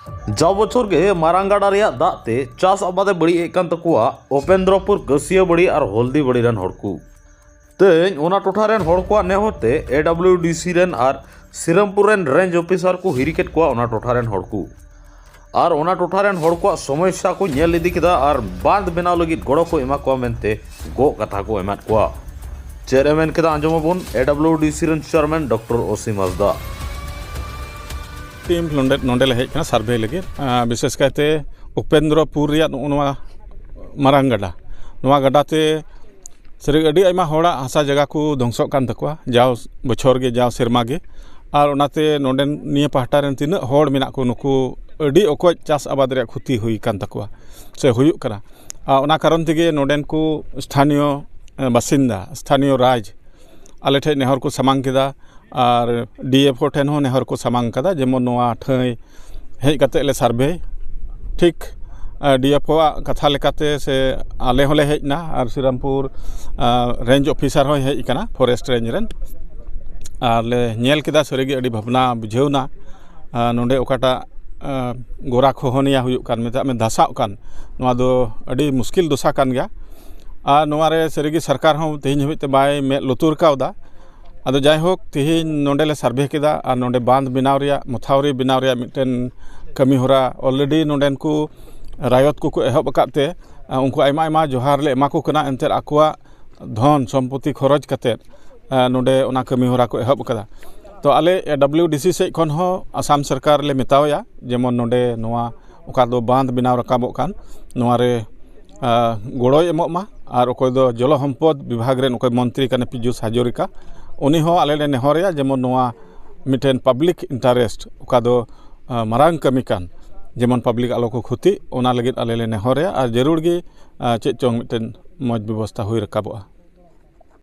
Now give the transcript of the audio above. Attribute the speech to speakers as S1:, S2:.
S1: जा बछर के मारांगाड़ा रेया दाते चास आबादे बड़ी एकान तकुआ उपेंद्रपुर कसिया बड़ी और हल्दी बड़ी रन हड़कू तेज ओना टोठा रेन हड़ को नेहरते AWDC रेन और श्रीरामपुर रेन रेंज ऑफिसर को हिरिकेट को ओना टोठा रेन हड़कू और ओना टोठा रेन हड़ को समस्या को नेल इदी किदा और बांध बनाव लगित गड़ो को एमा को मेनते गो कथा को एमात को चेर एमेन किदा आंजमबोन AWDC रेन chairman doctor Osim Hansda
S2: team नोंडे हेजना सर्वे लगे विशेष कहते उपेंद्रपुर मारांगाड़ा गडाते सरी अड़ी आयमा होड़ा हासा जगह को ध्वंसोग कान तकवा जाव बछर के जाव सेरमा के और ओनाते नोंडे निया पाहटा रेन तिना होड़ मेना को नुकु अड़ी ओको चास आबाद रे क्षति हुई कान तकवा से हुयुग करा ओना कारण तेगे नोंडेन को स्थानीय बासिंदा स्थानीय राज आले ठे नेहर को सामांग केदा और DFO ठेन हो नेहर को सामांग कदा जेमन नोआ ठै हेज कते ले सर्वे ठीक DFO कथा लेकाते से आले होले हेजना और श्रीरामपुर रेंज ऑफिसर हो हेज कना फॉरेस्ट रेंज रेन आले नेल केदा सरीगे अड़ी भावना बुझेवना नोंडे ओकाटा गोरा खोहनिया हुयुग कान मेता में धसाव कान नोआ दो अड़ी मुश्किल दोसा कान गया और नोआरे सरीगे सरकार हो तेहिन हबिते बाय मे लुतुर कावदा अदो जायहोक तेहिन नोंडे ले सर्वे केदा और नोंडे बांध बनाव रिया मुथावरी बनाव रिया मिटन कमी होरा ऑलरेडी नोंडेन को रायत को एहब अकाते उनको आयमा आयमा जोहार ले एमा को कना एंते आकुआ धन सम्पत्ति खरच कते नोंडे ओना कमी होरा को एहब कदा तो आले AWDC से खन हो आसाम सरकार ले मेतावया जेमन नोंडे नोआ ओका दो बांध बनाव रकाबो कान नोआरे गड़ोय एमोमा और अकोय दो जल सम्पद विभाग रेन अकोय मंत्री कने पीयूष हाजरिका उनी हो आले ले नेहरया जेमन नोआ मिटेन पब्लिक इंटरेस्ट ओका दो मारांग कमी कान जेमन पब्लिक आलो को क्षति ओना लगित आले ले नेहरया और जरूर गे चेक चोंग मिटेन मौज व्यवस्था हुई रकाबोआ।